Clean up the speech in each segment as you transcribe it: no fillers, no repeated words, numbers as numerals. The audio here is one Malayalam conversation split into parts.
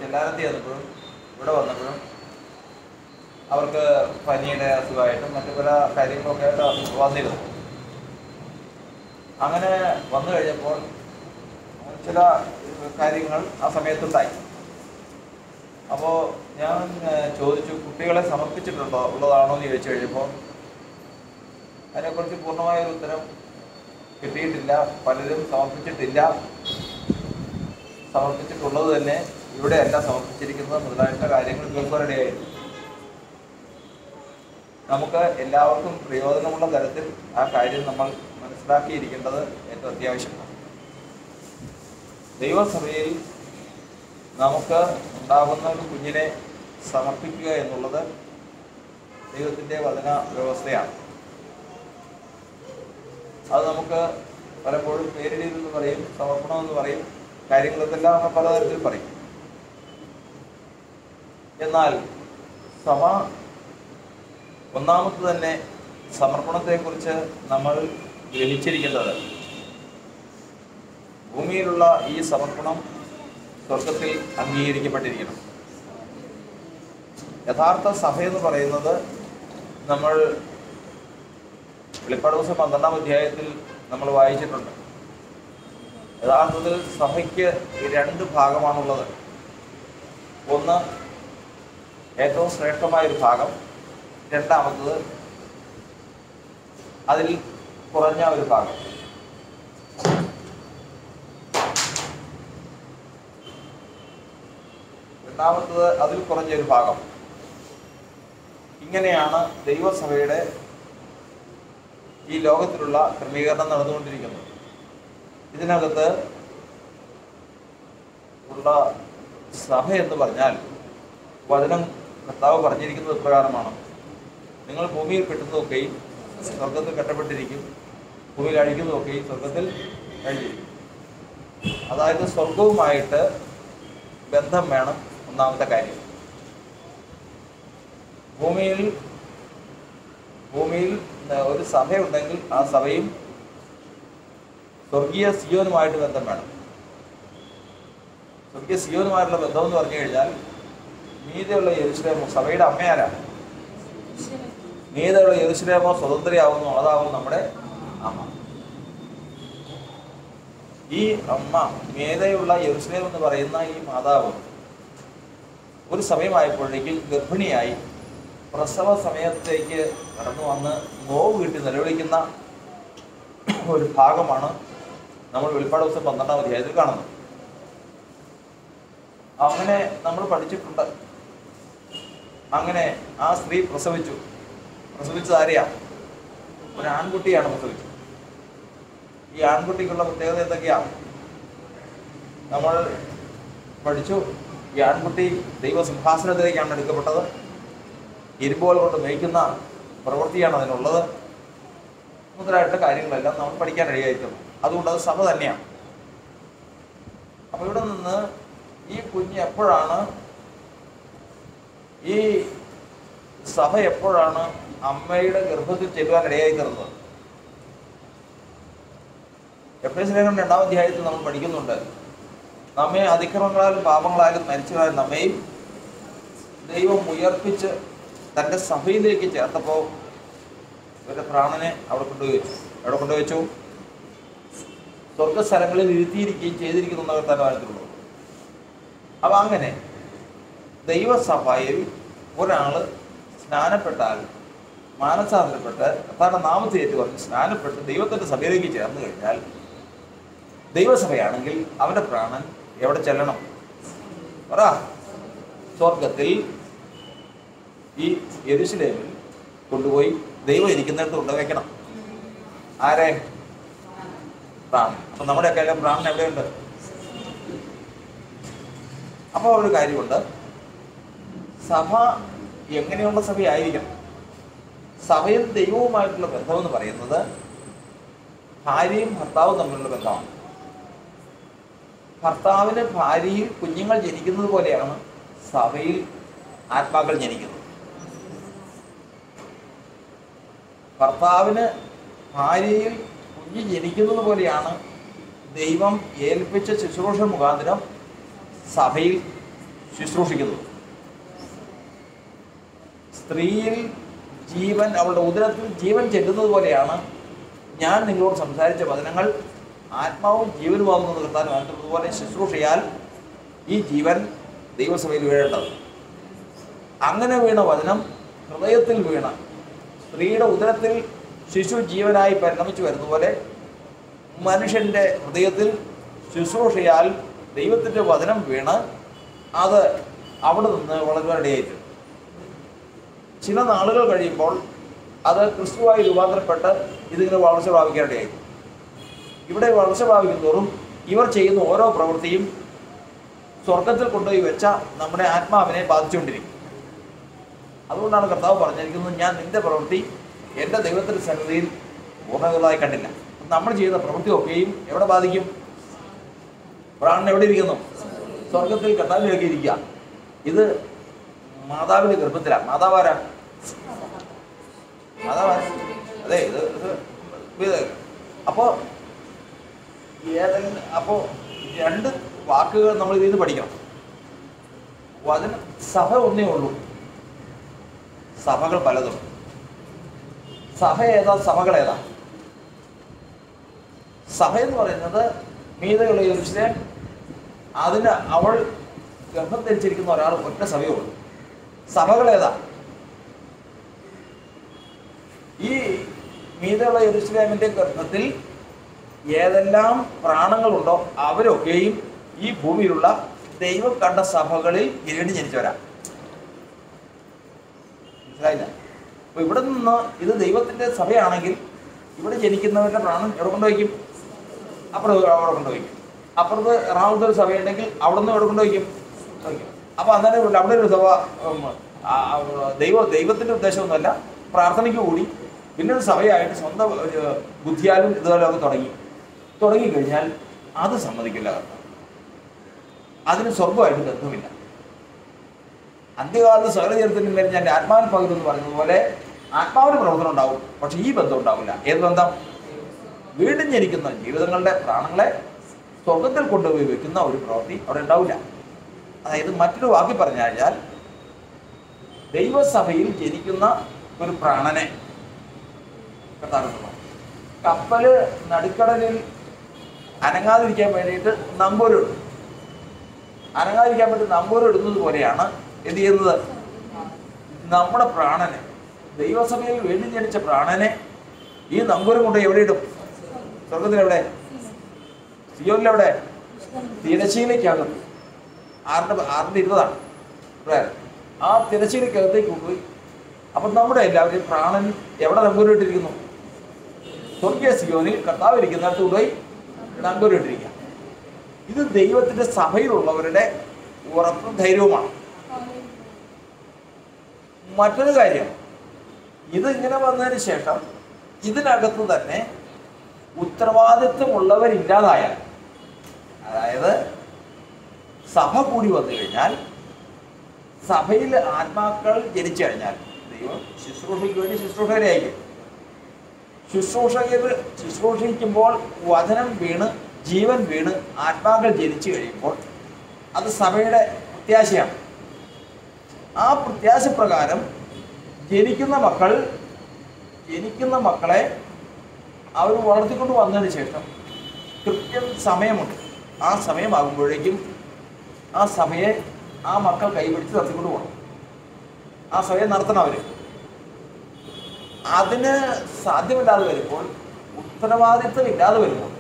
ചെല്ലാനത്തി വന്നപ്പോഴും ഇവിടെ വന്നപ്പോഴും അവർക്ക് പനിയുടെ അസുഖമായിട്ടും മറ്റു പല കാര്യങ്ങളൊക്കെ ആയിട്ട് വന്നിരുന്നു. അങ്ങനെ വന്നു കഴിഞ്ഞപ്പോൾ ചില കാര്യങ്ങൾ ആ സമയത്തുണ്ടായി. അപ്പോൾ ഞാൻ ചോദിച്ചു, കുട്ടികളെ സമർപ്പിച്ചിട്ടുണ്ടോ ഉള്ളതാണോ എന്ന് ചോദിച്ചു കഴിഞ്ഞപ്പോൾ അതിനെക്കുറിച്ച് പൂർണ്ണമായൊരു ഉത്തരം കിട്ടിയിട്ടില്ല. പലരും സമർപ്പിച്ചിട്ടില്ല, സമർപ്പിച്ചിട്ടുള്ളത് തന്നെ ഇവിടെയല്ല സമർപ്പിച്ചിരിക്കുന്നത് മുതലായിട്ടുള്ള കാര്യങ്ങൾ കേൾക്കാനിടയായിരുന്നു. നമുക്ക് എല്ലാവർക്കും പ്രയോജനമുള്ള തരത്തിൽ ആ കാര്യം നമ്മൾ മനസ്സിലാക്കിയിരിക്കേണ്ടത് ഏറ്റവും അത്യാവശ്യമാണ്. ദൈവസഭയിൽ നമുക്ക് ഉണ്ടാകുന്ന ഒരു കുഞ്ഞിനെ സമർപ്പിക്കുക എന്നുള്ളത് ദൈവത്തിൻ്റെ വചന വ്യവസ്ഥയാണ്. അത് നമുക്ക് പലപ്പോഴും പേരിടീലെന്ന് പറയും, സമർപ്പണമെന്ന് പറയും, കാര്യങ്ങളെല്ലാം നമ്മൾ പലതരത്തിൽ പറയും. എന്നാൽ സഭ ഒന്നാമത് തന്നെ സമർപ്പണത്തെക്കുറിച്ച് നമ്മൾ ഗ്രഹിച്ചിരിക്കേണ്ടത് ഭൂമിയിലുള്ള ഈ സമർപ്പണം സ്വർഗത്തിൽ അംഗീകരിക്കപ്പെട്ടിരിക്കണം. യഥാർത്ഥ സഭയെന്ന് പറയുന്നത് നമ്മൾ വെളിപ്പാട് ദിവസം 12-ാം അധ്യായത്തിൽ നമ്മൾ വായിച്ചിട്ടുണ്ട്. യഥാർത്ഥത്തിൽ സഭയ്ക്ക് 2 ഭാഗമാണുള്ളത്. ഒന്ന് ഏറ്റവും ശ്രേഷ്ഠമായൊരു ഭാഗം, രണ്ടാമത്തത് അതിൽ കുറഞ്ഞ ഒരു ഭാഗം. രണ്ടാമത്തത് അതിൽ കുറഞ്ഞൊരു ഭാഗം. ഇങ്ങനെയാണ് ദൈവസഭയുടെ ഈ ലോകത്തിലുള്ള ക്രമീകരണം നടന്നുകൊണ്ടിരിക്കുന്നത്. ഇതിനകത്ത് ഉള്ള സഭ എന്ന് പറഞ്ഞാൽ വചനം കർത്താവ് പറഞ്ഞിരിക്കുന്നത് പ്രകാരമാണ്. നിങ്ങൾ ഭൂമിയിൽ കെട്ടുന്നതൊക്കെയും സ്വർഗത്തിൽ കെട്ടപ്പെട്ടിരിക്കും, ഭൂമിയിൽ അഴിക്കുന്നതൊക്കെയും സ്വർഗത്തിൽ അഴിഞ്ഞിരിക്കും. അതായത് സ്വർഗവുമായിട്ട് ബന്ധം വേണം. ഒന്നാമത്തെ കാര്യം, ഭൂമിയിൽ ഒരു സഭയുണ്ടെങ്കിൽ ആ സഭയും സ്വർഗീയ സിയോനുമായിട്ട് ബന്ധം വേണം. സ്വർഗീയ സിയോനുമായിട്ടുള്ള ബന്ധം എന്ന് പറഞ്ഞു കഴിഞ്ഞാൽ മീതെയുള്ള യെരൂശലേമോ, സഭയുടെ അമ്മയാരാണ്? മീതെയുള്ള യെരൂശലേമോ സ്വതന്ത്രയാവുന്നു, അതാവും നമ്മുടെ അമ്മ. ഈ അമ്മ, മീതെയുള്ള യെരൂശലേം എന്ന് പറയുന്ന ഈ മാതാവ് ഒരു സമയമായപ്പോഴേക്കും ഗർഭിണിയായി പ്രസവ സമയത്തേക്ക് കടന്നു വന്ന് നോവ് കിട്ടി നിലവിളിക്കുന്ന ഒരു ഭാഗമാണ് നമ്മൾ വെളിപ്പാട് ദിവസം 12-ാം അധ്യായത്തിൽ കാണുന്നത്. അങ്ങനെ നമ്മൾ പഠിച്ചിട്ടുണ്ട്. അങ്ങനെ ആ സ്ത്രീ പ്രസവിച്ചത് ആരെയാ? ഒരു ആൺകുട്ടിയാണ് പ്രസവിച്ചത്. ഈ ആൺകുട്ടിക്കുള്ള പ്രത്യേകത എന്തൊക്കെയാണ് നമ്മൾ പഠിച്ചു. ഈ ആൺകുട്ടി ദൈവസിംഹാസനത്തിലേക്കാണ് എടുക്കപ്പെട്ടത്. ഇരുമ്പോൽ കൊണ്ട് മേയ്ക്കുന്ന പ്രവൃത്തിയാണ് അതിനുള്ളത്. മുതലായിട്ടുള്ള കാര്യങ്ങളെല്ലാം നമ്മൾ പഠിക്കാൻ ഇടയായിരിക്കുന്നു. അതുകൊണ്ട് അത് സഭ തന്നെയാണ്. അപ്പോൾ ഇവിടെ നിന്ന് ഈ കുഞ്ഞ് എപ്പോഴാണ്, ഈ സഭ എപ്പോഴാണ് അമ്മയുടെ ഗർഭത്തിൽ ചെല്ലുവാൻ ഇടയായി തീർന്നത്? എഫേസ്യർ ലേഖനം 2-ാം അധ്യായത്തിൽ നമ്മൾ പഠിക്കുന്നുണ്ട്. നമ്മെ അതിക്രമങ്ങളാലും പാപങ്ങളാലും മരിച്ചവരായ നമ്മയും ദൈവം ഉയർപ്പിച്ച് തൻ്റെ സഭയിലേക്ക് ചേർത്തപ്പോൾ ഇവരുടെ പ്രാണനെ അവിടെ കൊണ്ടുവച്ചു. സ്വർഗസ്ഥലങ്ങളിൽ ഇരുത്തിയിരിക്കുകയും ചെയ്തിരിക്കുന്ന തലവാരത്തിലുള്ളത്. അപ്പം അങ്ങനെ ദൈവസഭയിൽ ഒരാൾ സ്നാനപ്പെട്ടാൽ, മാനസാന്തരപ്പെട്ട് കർത്താവിന്റെ നാമത്തെ ഏറ്റുപറഞ്ഞ് സ്നാനപ്പെട്ട് ദൈവത്തിൻ്റെ സഭയിലേക്ക് ചേർന്ന് കഴിഞ്ഞാൽ, ദൈവസഭയാണെങ്കിൽ അവൻ്റെ പ്രാണൻ എവിടെ ചെല്ലണം? പറ. സ്വർഗത്തിൽ ഈ യെരൂശലേമിൽ കൊണ്ടുപോയി ദൈവം ഇരിക്കുന്നിടത്ത് കൊണ്ടുവയ്ക്കണം. ആരെ? പ്രാണൻ. അപ്പം നമ്മുടെയൊക്കെ എല്ലാം പ്രാണൻ എവിടെയുണ്ട്? അപ്പോൾ ഒരു കാര്യമുണ്ട്, സഭ എങ്ങനെയുള്ള സഭയായിരിക്കണം? സഭയും ദൈവവുമായിട്ടുള്ള ബന്ധമെന്ന് പറയുന്നത് ഭാര്യയും ഭർത്താവും തമ്മിലുള്ള ബന്ധമാണ്. ഭർത്താവിന് ഭാര്യയിൽ കുഞ്ഞുങ്ങൾ ജനിക്കുന്നത് പോലെയാണ് സഭയിൽ ആത്മാക്കൾ ജനിക്കുന്നത്. ഭർത്താവിന് ഭാര്യയിൽ കുഞ്ഞ് ജനിക്കുന്നത് പോലെയാണ് ദൈവം ഏൽപ്പിച്ച ശുശ്രൂഷ മുഖാന്തരം സഭയിൽ ശുശ്രൂഷിക്കുന്നത്. സ്ത്രീയിൽ ജീവൻ, അവളുടെ ഉദരത്തിൽ ജീവൻ ചെല്ലുന്നത് പോലെയാണ് ഞാൻ നിങ്ങളോട് സംസാരിച്ച വചനങ്ങൾ ആത്മാവും ജീവനുമാകുന്നത് കർത്താൻ പറഞ്ഞതുപോലെ ശുശ്രൂഷയാൽ ഈ ജീവൻ ദൈവസഭയിൽ വീഴേണ്ടത്. അങ്ങനെ വീണ വചനം ഹൃദയത്തിൽ വീണ സ്ത്രീയുടെ ഉദരത്തിൽ ശിശു ജീവനായി പരിണമിച്ചു വരുന്നതുപോലെ മനുഷ്യൻ്റെ ഹൃദയത്തിൽ ശുശ്രൂഷയാൽ ദൈവത്തിൻ്റെ വചനം വീണ് അത് അവിടെ നിന്ന് വളരുവാനിടയായിട്ടുണ്ട്. ചില നാളുകൾ കഴിയുമ്പോൾ അത് ക്രിസ്തുവായി രൂപാന്തരപ്പെട്ട് ഇതിങ്ങനെ വളർച്ച പ്രാപിക്കാനിടയായി. ഇവിടെ വളർച്ച പ്രാപിക്കുന്നതോറും ഇവർ ചെയ്യുന്ന ഓരോ പ്രവൃത്തിയും സ്വർഗത്തിൽ കൊണ്ടുപോയി വെച്ച നമ്മുടെ ആത്മാവിനെ ബാധിച്ചുകൊണ്ടിരിക്കും. അതുകൊണ്ടാണ് കർത്താവ് പറഞ്ഞിരിക്കുന്നത്, ഞാൻ നിന്റെ പ്രവൃത്തി എൻ്റെ ദൈവത്തിൻ്റെ സന്നിധിയിൽ പൂർണ്ണതകളായി കണ്ടില്ല. നമ്മൾ ചെയ്യുന്ന പ്രവൃത്തിയൊക്കെയും എവിടെ ബാധിക്കും? പ്രാണൻ എവിടെ ഇരിക്കുന്നു? സ്വർഗത്തിൽ കർത്താവിലേക്ക് ഇരിക്കുക. ഇത് മാതാവിൻ്റെ ഗർഭത്തിലാണ്. മാതാവാരാ? അതെ, ഇത് അപ്പോൾ അപ്പോൾ രണ്ട് വാക്കുകൾ നമ്മൾ ഇതിൽ നിന്ന് പഠിക്കണം. അതിന് സഭ ഒന്നേ ഉള്ളൂ, സഭകൾ പലതും. സഭ ഏതാ? സഭകൾ ഏതാ? സഭ എന്ന് പറയുന്നത് മീതയുള്ള യെരൂശലേം, അതിന് അവൾ ഗർഭം ധരിച്ചിരിക്കുന്ന ഒരാൾ ഒറ്റ സഭയുള്ളൂ. സഭകൾ ഏതാ? ഈ മീതയുള്ള യെരൂശലേമിന്റെ ഗർഭത്തിൽ ഏതെല്ലാം പ്രാണങ്ങളുണ്ടോ അവരൊക്കെയും ഈ ഭൂമിയിലുള്ള ദൈവം കണ്ട സഭകളിൽ ഇരണ്ടി ജനിച്ചവരാ. മനസ്സിലായില്ല? അപ്പൊ ഇവിടെ നിന്ന് ഇത് ദൈവത്തിന്റെ സഭയാണെങ്കിൽ ഇവിടെ ജനിക്കുന്നവരുടെ പ്രാണൻ എവിടെ കൊണ്ടുവയ്ക്കും? അവിടെ കൊണ്ടുവയ്ക്കും. അപ്പുറത്ത് എറണാകുളത്ത് ഒരു സഭയുണ്ടെങ്കിൽ അവിടെ നിന്ന് എവിടെ കൊണ്ടുവയ്ക്കും? അപ്പൊ അന്നേരം അവിടെ ഒരു സഭ ദൈവത്തിന്റെ ഉദ്ദേശമൊന്നുമല്ല, പ്രാർത്ഥനയ്ക്ക് കൂടി പിന്നൊരു സഭയായിട്ട് സ്വന്തം ബുദ്ധിയാലും ഇതുപോലെ ഒക്കെ തുടങ്ങിക്കഴിഞ്ഞാൽ അത് സമ്മതിക്കില്ല. അതിന് സ്വർഗമായിട്ട് ബന്ധമില്ല. അന്ത്യകാലത്ത് സകല ജനത്തിനും മേൽ ഞാൻ ആത്മാവിൽ പകരുമെന്ന് പറഞ്ഞതുപോലെ ആത്മാവിന് പ്രവർത്തനം ഉണ്ടാവും, പക്ഷെ ഈ ബന്ധം ഉണ്ടാവില്ല. ഏത് ബന്ധം? വീണ്ടും ജനിക്കുന്ന ജീവിതങ്ങളുടെ പ്രാണങ്ങളെ സ്വർഗത്തിൽ കൊണ്ടുപോയി വെക്കുന്ന ഒരു പ്രവൃത്തി അവിടെ ഉണ്ടാവില്ല. അതായത് മറ്റൊരു വാക്കി പറഞ്ഞു കഴിഞ്ഞാൽ ദൈവസഭയിൽ ജനിക്കുന്ന ഒരു പ്രാണനെ കപ്പല് നടുക്കടലിൽ അനങ്ങാതിരിക്കാൻ വേണ്ടിയിട്ട് നമ്പൂരിടും. അനങ്ങാതിരിക്കാൻ വേണ്ടി നമ്പൂരിടുന്നത് പോലെയാണ് എന്ത് ചെയ്യുന്നത്? നമ്മുടെ പ്രാണനെ, ദൈവസഭയിൽ വീണ്ടും ജനിച്ച പ്രാണനെ ഈ നമ്പൂരം കൊണ്ട് എവിടെ ഇടും? സ്വർഗത്തിലെവിടെ? സിയോനിലെവിടെ? തിരശ്ശീലയ്ക്കകത്ത്. ആറിന്റെ 20 ആ തിരശ്ശീലയ്ക്കകത്തേക്ക് കൊണ്ടുപോയി. അപ്പം നമ്മുടെ എല്ലാവരെയും പ്രാണൻ എവിടെ നമ്പൂരിട്ടിരിക്കുന്നു? സ്വർഗീയ സിയോനിൽ കർത്താവ് ഇരിക്കുന്നിടത്ത് കൊണ്ടുപോയി നമ്പൂരിട്ടിരിക്കുക. ഇത് ദൈവത്തിന്റെ സഭയിലുള്ളവരുടെ ഉറപ്പും ധൈര്യവുമാണ്. മറ്റൊരു കാര്യം, ഇതിങ്ങനെ വന്നതിന് ശേഷം ഇതിനകത്ത് തന്നെ ഉത്തരവാദിത്വമുള്ളവരില്ലാതായാൽ, അതായത് സഭ കൂടി വന്നു കഴിഞ്ഞാൽ, സഭയിൽ ആത്മാക്കൾ ജനിച്ചു കഴിഞ്ഞാൽ ദൈവം ശുശ്രൂഷയ്ക്ക് വേണ്ടി ശുശ്രൂഷകരെ അയക്കും. ശുശ്രൂഷിക്കുമ്പോൾ വചനം വീണ് ജീവൻ വീണ് ആത്മാക്കൾ ജനിച്ചു കഴിയുമ്പോൾ അത് സഭയുടെ പ്രത്യാശയാണ്. ആ പ്രത്യാശ പ്രകാരം ജനിക്കുന്ന മക്കളെ അവർ വളർത്തിക്കൊണ്ട് വന്നതിന് ശേഷം കൃത്യം സമയമുണ്ട്. ആ സമയമാകുമ്പോഴേക്കും ആ സഭയെ ആ മക്കൾ കൈപിടിച്ച് നടത്തിക്കൊണ്ട് പോകണം. ആ സഭയെ നടത്തണം അവർ. അതിന് സാധ്യമില്ലാതെ വരുമ്പോൾ, ഉത്തരവാദിത്വം ഇല്ലാതെ വരുമ്പോൾ,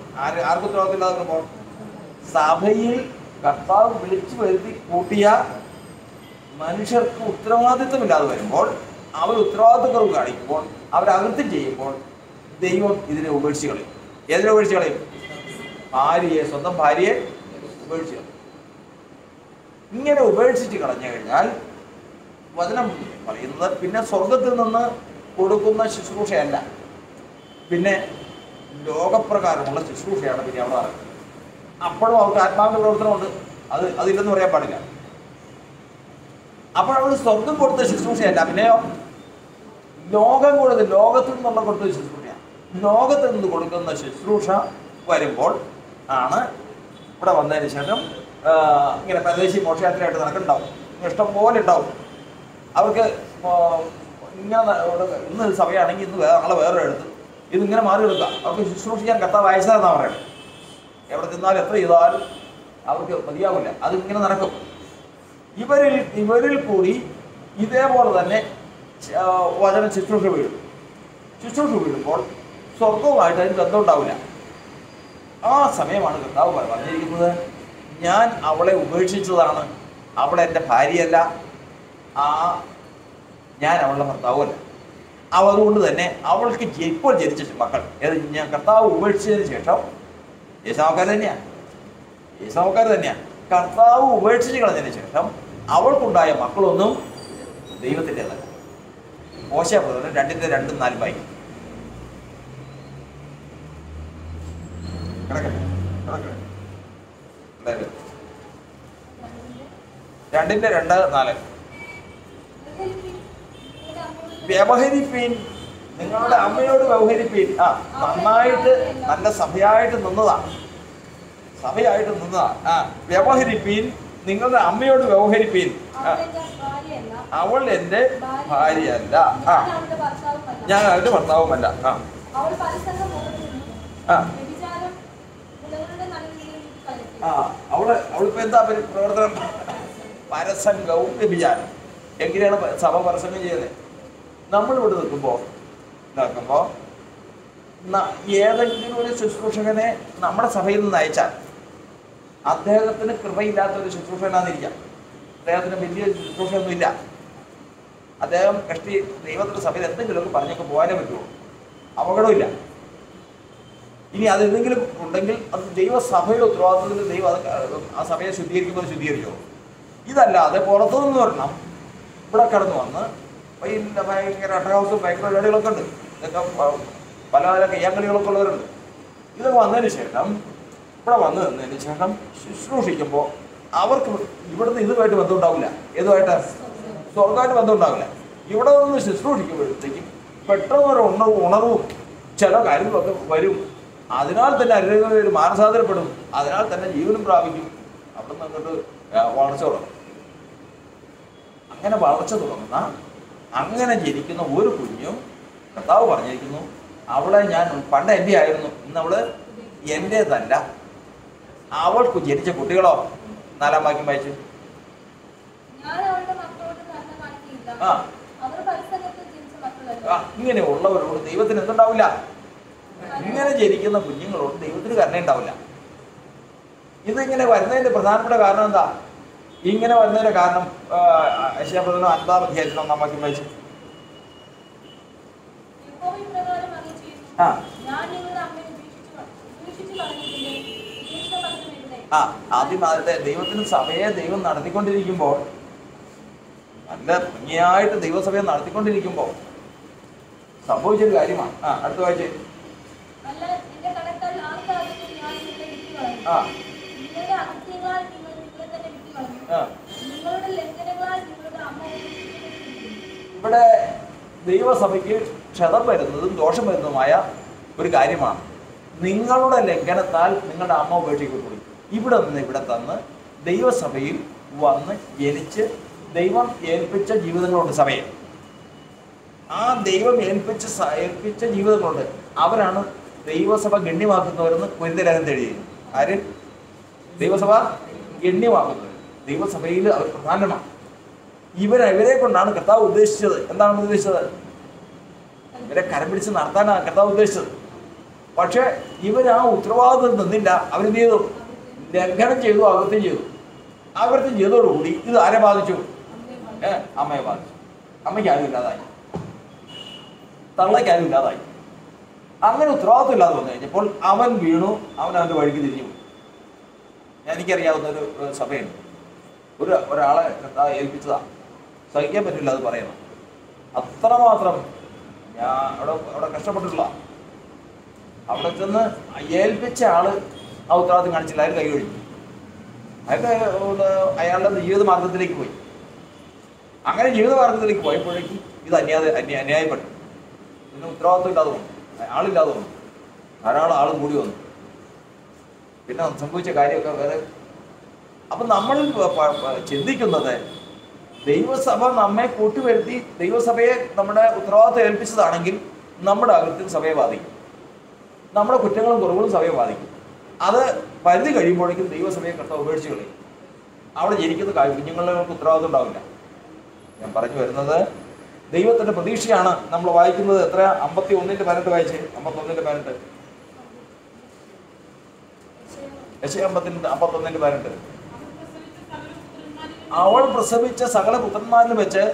ആർക്കും ഉത്തരവാദിത്വം ഇല്ലാതെ വരുമ്പോൾ, സഭയിൽ കർത്താവ് വിളിച്ചു വരുത്തി കൂട്ടിയ മനുഷ്യർക്ക് ഉത്തരവാദിത്വമില്ലാതെ വരുമ്പോൾ, അവർ ഉത്തരവാദിത്വക്കുറവ് കാണിക്കുമ്പോൾ, അവരകൃത്യം ചെയ്യുമ്പോൾ ദൈവം ഇതിനെ ഉപേക്ഷിച്ച് കളയും. ഏതിനെ ഉപേക്ഷിച്ച് കളയും? സ്വന്തം ഭാര്യയെ ഉപേക്ഷിച്ച് കളയും. ഇങ്ങനെ ഉപേക്ഷിച്ച് കളഞ്ഞു കഴിഞ്ഞാൽ വചനം പറയുന്നത് പിന്നെ സ്വർഗത്തിൽ നിന്ന് കൊടുക്കുന്ന ശുശ്രൂഷയല്ല, പിന്നെ ലോകപ്രകാരമുള്ള ശുശ്രൂഷയാണ് പിന്നെ അവിടെ നടക്കുന്നത്. അപ്പോഴും അവർക്ക് ആത്മാവിന്റെ പ്രവർത്തനമുണ്ട്, അതില്ലെന്ന് പറയാൻ പാടില്ല. അപ്പോൾ അവർ സ്വർഗം കൊടുത്ത ശുശ്രൂഷയല്ല, പിന്നെയോ ലോകത്തിൽ നിന്നുള്ള കൊടുത്ത ശുശ്രൂഷയാണ്. ലോകത്തിൽ നിന്ന് കൊടുക്കുന്ന ശുശ്രൂഷ വരുമ്പോൾ ആണ് ഇവിടെ വന്നതിന് ശേഷം ഇങ്ങനെ പരദേശി മോക്ഷയാത്രയായിട്ട് നടക്കുന്നുണ്ടാവും, ഇഷ്ടം പോലെ ഉണ്ടാവും. അവർക്ക് ഇങ്ങനെ ഇന്ന് സഭയാണെങ്കിൽ ഇന്ന് നാളെ വേറെ എടുത്ത് ഇതിങ്ങനെ മാറി എടുക്കുക. അവർക്ക് ശുശ്രൂഷിക്കാൻ കർത്താവ് അയച്ചതെന്നാണ് പറയുന്നത്. എവിടെ ചെന്നാലും എത്ര ചെയ്താലും അവർക്ക് മതിയാവില്ല, അതിങ്ങനെ നടക്കും. ഇവരിൽ കൂടി ഇതേപോലെ തന്നെ വചന ശുശ്രൂഷ വീഴുമ്പോൾ സ്വർഗവുമായിട്ട് അതിന് ബന്ധം ഉണ്ടാവില്ല. ആ സമയമാണ് കർത്താവ് പറഞ്ഞിരിക്കുന്നത്, ഞാൻ അവളെ ഉപേക്ഷിച്ചതാണ്, അവളെ എൻ്റെ ഭാര്യയല്ല, ഞാൻ അവളുടെ ഭർത്താവുമല്ല. അതുകൊണ്ട് തന്നെ അവൾക്ക് ഇപ്പോൾ ജനിച്ച മക്കൾ ഞാൻ കർത്താവ് ഉപേക്ഷിച്ചതിന് ശേഷം യേശാവക്കാർ തന്നെയാണ്. കർത്താവ് ഉപേക്ഷിച്ച് കളഞ്ഞതിന് ശേഷം അവൾക്കുണ്ടായ മക്കളൊന്നും ദൈവത്തിൻ്റെതല്ല. ഹോശേയ 2:2-4 വായിക്കും. കിടക്കട്ടെ 2:2-4 വ്യവഹരിപ്പീൻ, നിങ്ങളുടെ അമ്മയോട് വ്യവഹരിപ്പീൻ. നന്നായിട്ട് നല്ല സഭയായിട്ട് നിന്നതാണ്. വ്യവഹരിപ്പീൻ, നിങ്ങളുടെ അമ്മയോട് വ്യവഹരിപ്പീൻ. അവൾ എൻ്റെ ഭാര്യയല്ല, ഞാൻ അവരുടെ ഭർത്താവുമല്ല. അവളിപ്പോ എന്താ പ്രവർത്തനം? പരസംഗവും വ്യഭിചാരം. എങ്ങനെയാണ് സഭ പരസംഗം ചെയ്യുന്നത്? നമ്മളിവിടെ നിൽക്കുമ്പോൾ ഏതെങ്കിലും ഒരു ശുശ്രൂഷകനെ നമ്മുടെ സഭയിൽ നിന്ന് അയച്ചാൽ അദ്ദേഹത്തിന് കൃപയില്ലാത്ത ഒരു ശുശ്രൂഷകനാന്നിരിക്കാം, അദ്ദേഹത്തിന് വലിയ ശുശ്രൂഷയൊന്നുമില്ല, അദ്ദേഹം കഷ്ടി ദൈവത്തിന്റെ സഭയിൽ എന്തെങ്കിലുമൊക്കെ പറഞ്ഞൊക്കെ പോകാനേ പറ്റുള്ളൂ, അപകടമില്ല. ഇനി അതെന്തെങ്കിലും ഉണ്ടെങ്കിൽ അത് ദൈവസഭയുടെ ഉത്തരവാദിത്വത്തിൽ ദൈവം ആ സഭയെ ശുദ്ധീകരിക്കുമ്പോൾ ശുദ്ധീകരിച്ചോ. ഇതല്ലാതെ പുറത്തുനിന്ന് വരണം ഇവിടെ കടന്നു വന്ന് ഭയങ്കര അട്ടഹൗസും ഭയങ്കര പരിപാടികളൊക്കെ ഉണ്ട്. ഇതൊക്കെ പല പല കയ്യാങ്കളികളൊക്കെ ഉള്ളവരുണ്ട്. ഇതൊക്കെ വന്നതിന് ശേഷം ഇവിടെ വന്നു നിന്നതിന് ശേഷം ശുശ്രൂഷിക്കുമ്പോൾ അവർക്ക് ഇവിടുന്ന് ഇതുമായിട്ട് ബന്ധം ഉണ്ടാവില്ല. ഏതുമായിട്ട്? സ്വർഗമായിട്ട് ബന്ധം ഉണ്ടാവില്ല. ഇവിടെ നിന്ന് ശുശ്രൂഷിക്കുമ്പോഴത്തേക്കും പെട്ടെന്നൊരു ഉണർവും ചില കാര്യങ്ങളൊക്കെ വരും. അതിനാൽ തന്നെ ഒരു മാനസാന്തരപ്പെടും, അതിനാൽ തന്നെ ജീവനും പ്രാപിക്കും. അവിടെ നിന്ന് അങ്ങോട്ട് വളർച്ച തുടങ്ങും. അങ്ങനെ വളർച്ച തുടങ്ങുന്ന അങ്ങനെ ജനിക്കുന്ന ഒരു കുഞ്ഞും കർത്താവ് പറഞ്ഞിരിക്കുന്നു, അവളെ ഞാൻ പണ്ട് എൻ്റെ ആയിരുന്നു, ഇന്ന് അവള് എൻ്റേതല്ല. അവൾക്ക് ജനിച്ച കുട്ടികളോ 4-ാം വാക്യം വായിച്ചു. ഇങ്ങനെയുള്ളവരോട് ദൈവത്തിന് എന്തുണ്ടാവില്ല? ഇങ്ങനെ ജനിക്കുന്ന കുഞ്ഞുങ്ങളോട് ദൈവത്തിന് കരുണ ഉണ്ടാവില്ല. ഇതിങ്ങനെ വരുന്നതിന്റെ പ്രധാനപ്പെട്ട കാരണം എന്താ? ഇങ്ങനെ വരുന്നതിന്റെ കാരണം യെശയ്യാ 50-1 വാക്യം വായിച്ചു. ആദ്യം ദൈവത്തിന് സഭയെ ദൈവം നടത്തിക്കൊണ്ടിരിക്കുമ്പോൾ, നല്ല ഭംഗിയായിട്ട് ദൈവസഭയെ നടത്തിക്കൊണ്ടിരിക്കുമ്പോൾ സംഭവിച്ചൊരു കാര്യമാണ്. അടുത്ത വായിച്ചേ. ഇവിടെ ദൈവസഭയ്ക്ക് ക്ഷതം വരുന്നതും ദോഷം വരുന്നതുമായ ഒരു കാര്യമാണ്. നിങ്ങളുടെ ലംഘനത്താൽ നിങ്ങളുടെ അമ്മ ഉപേക്ഷിക്കപ്പെടും. ഇവിടെ നിന്ന് ഇവിടെ തന്ന് ദൈവസഭയിൽ വന്ന് ജനിച്ച് ദൈവം ഏൽപ്പിച്ച ജീവിതങ്ങളുണ്ട് സഭയിൽ. ആ ദൈവം ഏൽപ്പിച്ച ജീവിതങ്ങളുണ്ട്. അവരാണ് ദൈവസഭ ഗണ്യമാക്കുന്നവരെന്ന് കൊരിന്ത്യലേഖനത്തിൽ എഴുതിയിരിക്കുന്നു. ആര്? ദൈവസഭ ഗണ്യമാക്കുന്നത്. ദൈവസഭയിൽ അവർ പ്രധാനമാണ്. ഇവരെ കൊണ്ടാണ് കർത്താവ് ഉദ്ദേശിച്ചത്. എന്താണ് ഉദ്ദേശിച്ചത്? ഇവരെ കരം പിടിച്ച് നടത്താനാണ് കർത്താവ് ഉദ്ദേശിച്ചത്. പക്ഷെ ഇവർ ആ ഉത്തരവാദിത്വം നിന്നില്ല. അവരെന്ത് ചെയ്തു? ലംഘനം ചെയ്തു, അകൃത്യം ചെയ്തു. അകൃത്യം ചെയ്തതോടുകൂടി ഇത് ആരെ ബാധിച്ചു? അമ്മയെ ബാധിച്ചു. അമ്മയ്ക്ക് ആരും ഇല്ലാതായി, തള്ളയ്ക്ക് ആരും ഇല്ലാതായി. അങ്ങനെ ഉത്തരവാദിത്വം ഇല്ലാതെ വന്നു കഴിഞ്ഞപ്പോൾ അവൻ വീണു, അവൻ്റെ വഴിക്ക് തിരിഞ്ഞു. എനിക്കറിയാവുന്ന ഒരു സഭയുണ്ട്. ഒരാളെ ഏൽപ്പിച്ചതാ, സഹിക്കാൻ പറ്റില്ല അത് പറയണം. അത്രമാത്രം ഞാൻ അവിടെ കഷ്ടപ്പെട്ടിട്ടുള്ള. അവിടെ ചെന്ന് ഏൽപ്പിച്ച ആള് ആ ഉത്തരവാദിത്വം കാണിച്ചില്ല. അയാൾ കൈ ഒഴിഞ്ഞു. അയാളുടെ ജീവിത മാർഗത്തിലേക്ക് പോയി. അങ്ങനെ ജീവിത മാർഗത്തിലേക്ക് പോയപ്പോഴേക്കും ഇത് അന്യായപ്പെട്ടു. പിന്നെ ഉത്തരവാദിത്വം ഇല്ലാതെ വന്നു, ആളില്ലാതെ വന്നു, ധാരാളം ആളും കൂടി വന്നു. പിന്നെ സംഭവിച്ച കാര്യമൊക്കെ വേറെ അപ്പം നമ്മൾ ചിന്തിക്കുന്നത് ദൈവസഭ നമ്മെ കൂട്ടിവരുത്തി ദൈവസഭയെ നമ്മുടെ ഉത്തരവാദിത്വം ഏൽപ്പിച്ചതാണെങ്കിൽ നമ്മുടെ അകൃത്യം സഭയെ ബാധിക്കും, നമ്മുടെ കുറ്റങ്ങളും കുറവുകളും സഭയെ ബാധിക്കും. അത് പരിധി കഴിയുമ്പോഴേക്കും ദൈവസഭയെ കർത്താവ് ഉപേക്ഷിച്ച് കളയും. അവിടെ ജനിക്കുന്ന കുഞ്ഞുങ്ങൾക്ക് ഉത്തരവാദിത്വം ഉണ്ടാവില്ല. ഞാൻ പറഞ്ഞു വരുന്നത് ദൈവത്തിൻ്റെ പ്രതീക്ഷയാണ് നമ്മൾ വായിക്കുന്നത്. എത്ര 51:18 വായിച്ചേ? 51:18 51:18 അവൾ പ്രസവിച്ച സകല പുത്രന്മാരിലും വെച്ച്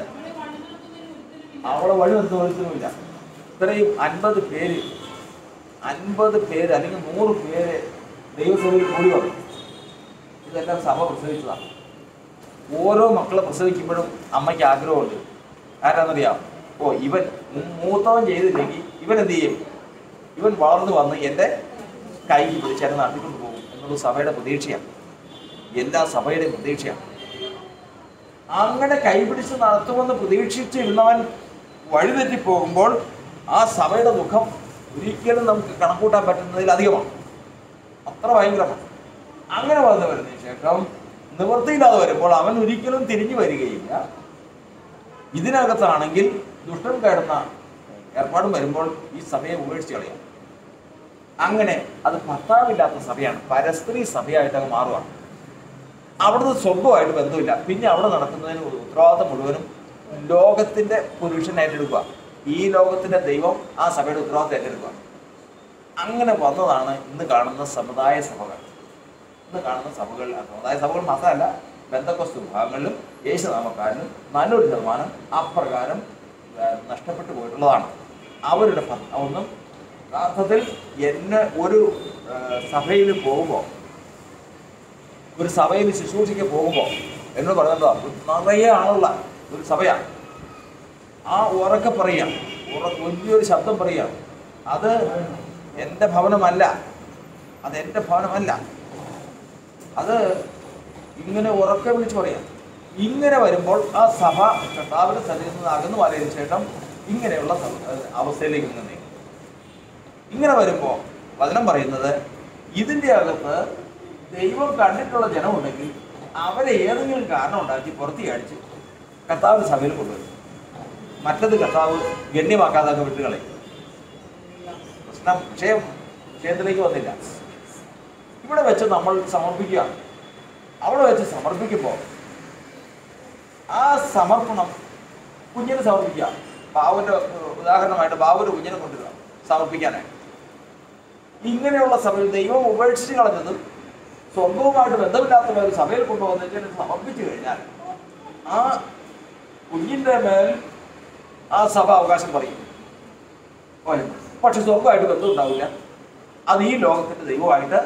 അവളെ വഴി നിർത്തുന്നില്ല. ഇത്രയും 50 പേര് അല്ലെങ്കിൽ 100 പേര് ദൈവസഭയിൽ കൂടി വന്നു. ഇതെല്ലാം സഭ പ്രസവിച്ചതാണ്. ഓരോ മക്കളെ പ്രസവിക്കുമ്പോഴും അമ്മയ്ക്ക് ആഗ്രഹമുണ്ട്. ആരാന്നറിയാം? ഇവൻ മൂത്തവൻ ചെയ്തില്ലെങ്കിൽ ഇവൻ എന്ത് ചെയ്യും? ഇവൻ വളർന്നു വന്ന് എൻ്റെ കൈക്ക് പിടിച്ച് എന്നെ നടത്തിക്കൊണ്ട് പോകും എന്നുള്ളത് സഭയുടെ പ്രതീക്ഷയാണ്. എല്ലാ സഭയുടെയും പ്രതീക്ഷയാണ്. അങ്ങനെ കൈപിടിച്ച് നടത്തുമെന്ന് പ്രതീക്ഷിച്ചിരുന്നവൻ വഴിതെറ്റിപ്പോകുമ്പോൾ ആ സഭയുടെ ദുഃഖം ഒരിക്കലും നമുക്ക് കണക്കൂട്ടാൻ പറ്റുന്നതിലധികമാണ്. അത്ര ഭയങ്കരമാണ്. അങ്ങനെ വന്നു വരുന്നതിന് ശേഷം നിവൃത്തിയില്ലാതെ വരുമ്പോൾ അവൻ ഒരിക്കലും തിരിഞ്ഞു വരികയില്ല. ഇതിനകത്താണെങ്കിൽ ദുഷ്ടൻ കയറുന്ന ഏർപ്പാടും വരുമ്പോൾ ഈ സഭയെ ഉപേക്ഷിച്ച് കളയാം. അങ്ങനെ അത് ഭർത്താവില്ലാത്ത സഭയാണ്, പരസ്ത്രീ സഭയായിട്ട് അങ്ങ് മാറുകയാണ്. അവിടുന്ന് സ്വർഗമായിട്ട് ബന്ധമില്ല. പിന്നെ അവിടെ നടക്കുന്നതിന് ഉത്തരവാദിത്തം മുഴുവനും ലോകത്തിൻ്റെ പുരുഷൻ ഏറ്റെടുക്കുക. ഈ ലോകത്തിൻ്റെ ദൈവം ആ സഭയുടെ ഉത്തരവാദിത്തം ഏറ്റെടുക്കുക. അങ്ങനെ വന്നതാണ് ഇന്ന് കാണുന്ന സമുദായ സഭകൾ. ഇന്ന് കാണുന്ന സഭകൾ, സമുദായ സഭകൾ മാത്രമല്ല, ബന്ധക്കോസ്ത് വിഭാഗങ്ങളിലും യേശുനാമക്കാരിലും നല്ലൊരു ശതമാനം അപ്രകാരം നഷ്ടപ്പെട്ടു പോയിട്ടുള്ളതാണ്. അവരുടെ ഒന്നും യഥാർത്ഥത്തിൽ എന്നെ ഒരു സഭയിൽ പോകുമ്പോൾ, ഒരു സഭയിൽ ശുശ്രൂഷയ്ക്ക് പോകുമ്പോൾ എന്നോട് പറയുന്നത് നിറയെ ആളുള്ള ഒരു സഭയാണ്. ആ ഉറക്കെ പറയാം, വലിയൊരു ശബ്ദം പറയാം, അത് എൻ്റെ ഭവനമല്ല, അതെൻ്റെ ഭവനമല്ല, അത് ഇങ്ങനെ ഉറക്കെ വിളിച്ച് പറയാം. ഇങ്ങനെ വരുമ്പോൾ ആ സഭ കർത്താവിന്റെ സന്നിധിയിൽ നിന്ന് അകന്നു മാറിയതിനു ശേഷം ഇങ്ങനെയുള്ള അവസ്ഥയിലേക്ക് നീങ്ങും. ഇങ്ങനെ വരുമ്പോൾ വചനം പറയുന്നത് ഇതിൻ്റെ അകത്ത് ദൈവം കണ്ടിട്ടുള്ള ജനമുണ്ടെങ്കിൽ അവരെ ഏതെങ്കിലും കാരണം ഉണ്ടാക്കി പുറത്തിയടിച്ച് കർത്താവിന്റെ സഭയിൽ കൊണ്ടുവരും. മറ്റത് കർത്താവ് ഗണ്യമാക്കാതൊക്കെ വിട്ടുകളയും. വിഷയത്തിലേക്ക് വന്നില്ല. ഇവിടെ വെച്ച് നമ്മൾ സമർപ്പിക്കുക. അവിടെ വെച്ച് സമർപ്പിക്കുമ്പോൾ ആ സമർപ്പണം കുഞ്ഞിനെ സമർപ്പിക്കുക. ബാബുവിൻ്റെ ഉദാഹരണമായിട്ട് ബാബുവിൻ്റെ കുഞ്ഞിനെ കൊണ്ടുവരിക സമർപ്പിക്കാനായിട്ട്. ഇങ്ങനെയുള്ള സഭയിൽ ദൈവം ഉപേക്ഷിച്ച് കളഞ്ഞത് സ്വർഗവുമായിട്ട് ബന്ധമില്ലാത്ത ഒരു സഭയിൽ കൊണ്ടുവന്നിട്ട് സമർപ്പിച്ചു കഴിഞ്ഞാൽ ആ കുഞ്ഞിൻ്റെ മേൽ ആ സഭ അവകാശം പറയും. പക്ഷെ സ്വർഗമായിട്ട് ബന്ധമുണ്ടാവില്ല. അത് ഈ ലോകത്തിൻ്റെ ദൈവമായിട്ട്